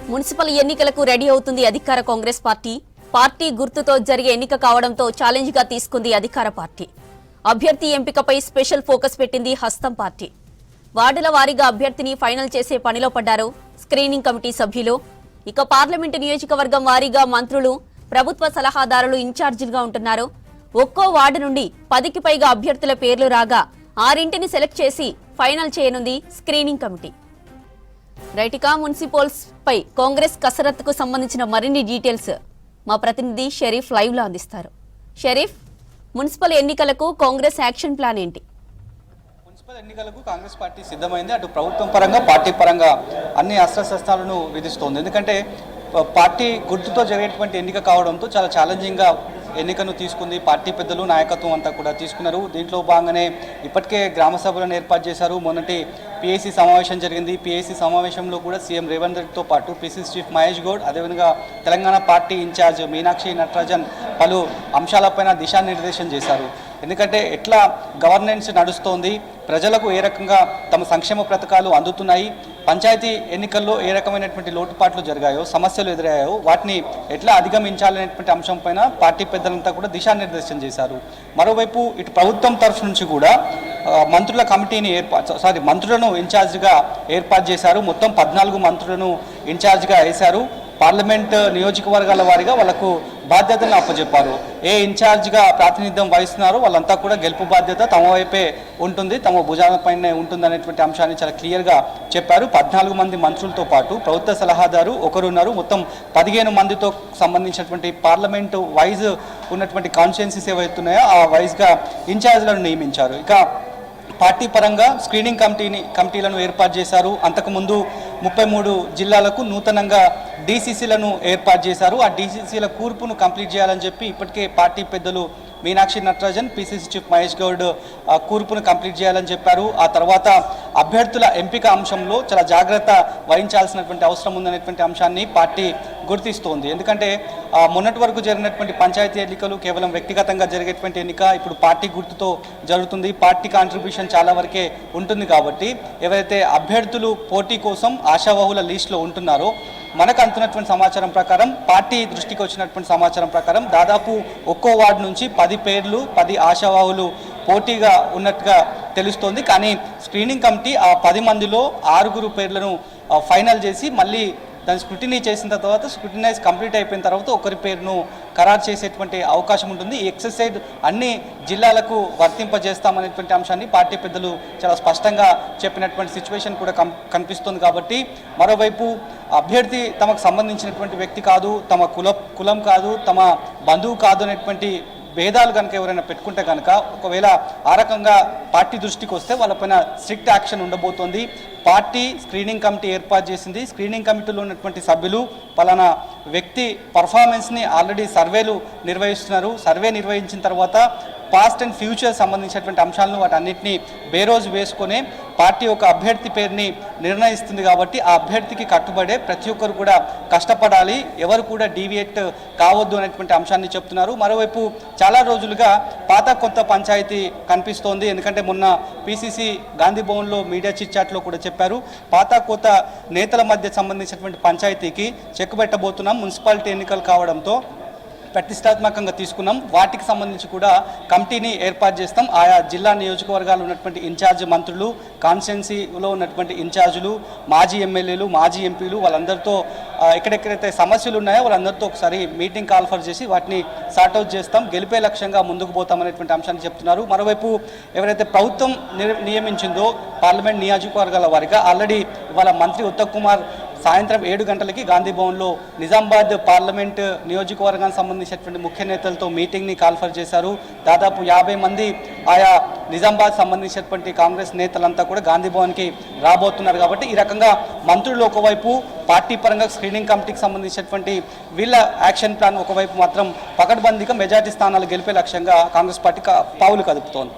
Municipal ఎన్నికలకు ready అవుతుంది అధికార కాంగ్రెస్ పార్టీ. పార్టీ గుర్తుతో జరిగే ఎన్నిక కావడంతో ఛాలెంజ్ గా తీసుకుంది అధికార పార్టీ. అభ్యర్థి ఎంపికపై స్పెషల్ ఫోకస్ పెట్టింది హస్తం పార్టీ. వార్డుల వారీగా అభ్యర్థిని ఫైనల్ చేసే పనిలో పడ్డారు స్క్రీనింగ్ కమిటీ సభ్యులు. ఇక పార్లమెంటు నియోజకవర్గం వారీగా మంత్రులు, ప్రభుత్వ సలహాదారులు ఇన్ఛార్జీలుగా ఉంటున్నారు. ఒక్కో వార్డు నుండి 10కి పైగా అభ్యర్థుల పేర్లు రాగా 6ని సెలెక్ట్ చేసి ఫైనల్ చేయనుంది స్క్రీనింగ్ కమిటీ. రైటికా మున్సిపల్స్ పై కాంగ్రెస్ కసరత్తుకు సంబంధించిన మరిన్ని డీటెయిల్స్ మా ప్రతినిధి షరీఫ్ లైవ్ లో అందిస్తారు. షరీఫ్, మున్సిపల్ ఎన్నికలకు కాంగ్రెస్ యాక్షన్ ప్లాన్ ఏంటి? మున్సిపల్ ఎన్నికలకు కాంగ్రెస్ పార్టీ సిద్ధమైంది. అటు ప్రభుత్వం పరంగా, పార్టీ పరంగా అన్ని అస్త్రశస్త్రాలను విధిస్తోంది. ఎందుకంటే పార్టీ గుర్తుతో జరిగేటువంటి ఎన్నిక కావడంతో చాలా ఛాలెంజింగ్గా ఎన్నికను తీసుకుంది. పార్టీ పెద్దలు, నాయకత్వం అంతా కూడా తీసుకున్నారు. దీంట్లో భాగంగానే ఇప్పటికే గ్రామ సభలను ఏర్పాటు చేశారు. మొన్నటి పిఏసీ సమావేశం జరిగింది. పిఏసీ సమావేశంలో కూడా సీఎం రేవంత్ రెడ్డితో పాటు పిసిసి చీఫ్ మహేష్ గౌడ్, అదేవిధంగా తెలంగాణ పార్టీ ఇన్ఛార్జ్ మీనాక్షి నటరాజన్ పలు అంశాలపైన దిశానిర్దేశం చేశారు. ఎందుకంటే ఎట్లా గవర్నెన్స్ నడుస్తోంది, ప్రజలకు ఏ రకంగా తమ సంక్షేమ పథకాలు అందుతున్నాయి, పంచాయతీ ఎన్నికల్లో ఏ రకమైనటువంటి లోటుపాట్లు జరిగాయో, సమస్యలు ఎదురయ్యాయో వాటిని ఎట్లా అధిగమించాలనేటువంటి అంశంపైన పార్టీ పెద్దలంతా కూడా దిశానిర్దేశం చేశారు. మరోవైపు ఇటు ప్రభుత్వం తరఫు నుంచి కూడా మంత్రుల కమిటీని మంత్రులను ఇన్ఛార్జిగా ఏర్పాటు చేశారు. మొత్తం 14 మంత్రులను ఇన్ఛార్జిగా వేశారు. పార్లమెంట్ నియోజకవర్గాల వారీగా వాళ్లకు బాధ్యతలను అప్పచెప్పారు. ఏ ఇన్ఛార్జిగా ప్రాతినిధ్యం వహిస్తున్నారో వాళ్ళంతా కూడా గెలుపు బాధ్యత తమ వైపే ఉంటుంది, తమ భుజాలపైనే ఉంటుంది అనేటువంటి అంశాన్ని చాలా క్లియర్గా చెప్పారు. 14 మంది మంత్రులతో పాటు ప్రభుత్వ సలహాదారు ఒకరున్నారు. మొత్తం 15 మందితో సంబంధించినటువంటి పార్లమెంటు వైజ్ ఉన్నటువంటి కాన్స్టిట్యుయెన్సీస్ ఏవైతున్నాయో ఆ వైజ్గా ఇన్ఛార్జ్లను నియమించారు. ఇక పార్టీ పరంగా స్క్రీనింగ్ కమిటీలను ఏర్పాటు చేశారు. అంతకుముందు 33 జిల్లాలకు నూతనంగా డీసీసీలను ఏర్పాటు చేశారు. ఆ డీసీసీల కూర్పును కంప్లీట్ చేయాలని చెప్పి ఇప్పటికే పార్టీ పెద్దలు మీనాక్షి నటరాజన్, పిసిసి చీఫ్ మహేష్ గౌడ్ కూర్పును కంప్లీట్ చేయాలని చెప్పారు. ఆ తర్వాత అభ్యర్థుల ఎంపిక అంశంలో చాలా జాగ్రత్త వహించాల్సినటువంటి అవసరం ఉందనేటువంటి అంశాన్ని పార్టీ గుర్తిస్తోంది. ఎందుకంటే మొన్నటి వరకు జరిగినటువంటి పంచాయతీ ఎన్నికలు కేవలం వ్యక్తిగతంగా జరిగేటువంటి ఎన్నిక, ఇప్పుడు పార్టీ గుర్తుతో జరుగుతుంది. పార్టీ కాంట్రిబ్యూషన్ చాలా వరకే ఉంటుంది. కాబట్టి ఎవరైతే అభ్యర్థులు పోటీ కోసం ఆశావాహుల లిస్టులో ఉంటున్నారో, మనకు అందుతున్నటువంటి సమాచారం ప్రకారం, పార్టీ దృష్టికి వచ్చినటువంటి సమాచారం ప్రకారం దాదాపు ఒక్కో వార్డు నుంచి 10 పేర్లు, 10 ఆశావాహులు పోటీగా ఉన్నట్టుగా తెలుస్తోంది. కానీ స్క్రీనింగ్ కమిటీ ఆ 10 మందిలో 6 పేర్లను ఫైనల్ చేసి మళ్ళీ దాన్ని స్క్రూటినీ చేసిన తర్వాత, స్క్రూటినైజ్ కంప్లీట్ అయిపోయిన తర్వాత ఒకరి పేరును ఖరారు చేసేటువంటి అవకాశం ఉంటుంది. ఈ ఎక్సర్సైజ్ అన్ని జిల్లాలకు వర్తింపజేస్తామనేటువంటి అంశాన్ని పార్టీ పెద్దలు చాలా స్పష్టంగా చెప్పినటువంటి సిచ్యువేషన్ కూడా కనిపిస్తుంది. కాబట్టి మరోవైపు అభ్యర్థి తమకు సంబంధించినటువంటి వ్యక్తి కాదు, తమ కులం కాదు, తమ బంధువు కాదు అనేటువంటి భేదాలు కనుక ఎవరైనా పెట్టుకుంటే కనుక, ఒకవేళ ఆ రకంగా పార్టీ దృష్టికి వస్తే వాళ్ళపైన స్ట్రిక్ట్ యాక్షన్ ఉండబోతోంది. పార్టీ స్క్రీనింగ్ కమిటీ ఏర్పాటు చేసింది. స్క్రీనింగ్ కమిటీలో ఉన్నటువంటి సభ్యులు పలానా వ్యక్తి పర్ఫార్మెన్స్ని ఆల్రెడీ సర్వేలు నిర్వహిస్తున్నారు. సర్వే నిర్వహించిన తర్వాత పాస్ట్ అండ్ ఫ్యూచర్ సంబంధించినటువంటి అంశాలను వాటన్నిటిని బేరోజు వేసుకొని పార్టీ ఒక అభ్యర్థి పేరుని నిర్ణయిస్తుంది. కాబట్టి ఆ అభ్యర్థికి కట్టుబడే ప్రతి ఒక్కరు కూడా కష్టపడాలి, ఎవరు కూడా డీవియేట్ కావద్దు అనేటువంటి అంశాన్ని చెప్తున్నారు. మరోవైపు చాలా రోజులుగా పాత కొత్త పంచాయతీ కనిపిస్తోంది. ఎందుకంటే మొన్న పిసిసి గాంధీ భవన్లో మీడియా చిట్ చాట్లో కూడా చెప్పారు, పాత కొత్త నేతల మధ్య సంబంధించినటువంటి పంచాయతీకి చెక్ పెట్టబోతున్నాం. మున్సిపాలిటీ ఎన్నికలు కావడంతో ప్రతిష్టాత్మకంగా తీసుకున్నాం. వాటికి సంబంధించి కూడా కమిటీని ఏర్పాటు చేస్తాం. ఆయా జిల్లా నియోజకవర్గాలు ఉన్నటువంటి ఇన్ఛార్జ్ మంత్రులు, కాన్స్టిట్యున్సీలో ఉన్నటువంటి ఇన్ఛార్జీలు, మాజీ ఎమ్మెల్యేలు, మాజీ ఎంపీలు వాళ్ళందరితో ఎక్కడెక్కడైతే సమస్యలు ఉన్నాయో వాళ్ళందరితో ఒకసారి మీటింగ్ కాల్ఫర్ చేసి వాటిని సార్ట్అవుట్ చేస్తాం, గెలిపే లక్ష్యంగా ముందుకు పోతామనేటువంటి అంశాన్ని చెప్తున్నారు. మరోవైపు ఎవరైతే ప్రభుత్వం నియమించిందో పార్లమెంట్ నియోజకవర్గాల వారిగా ఆల్రెడీ ఇవాళ మంత్రి ఉత్తమ్ కుమార్ సాయంత్రం 7 గంటలకి గాంధీ భవన్లో నిజామాబాద్ పార్లమెంట్ నియోజకవర్గానికి సంబంధించినటువంటి ముఖ్య నేతలతో మీటింగ్ని కాల్ఫర్ చేశారు. దాదాపు 50 మంది ఆయా నిజామాబాద్ సంబంధించినటువంటి కాంగ్రెస్ నేతలంతా కూడా గాంధీ భవన్కి రాబోతున్నారు. కాబట్టి ఈ రకంగా మంత్రులు ఒకవైపు, పార్టీ పరంగా స్క్రీనింగ్ కమిటీకి సంబంధించినటువంటి వీళ్ళ యాక్షన్ ప్లాన్ ఒకవైపు మాత్రం పకడ్బందీగా మెజార్టీ స్థానాలు గెలిపే లక్ష్యంగా కాంగ్రెస్ పార్టీ పావులు కదుపుతోంది.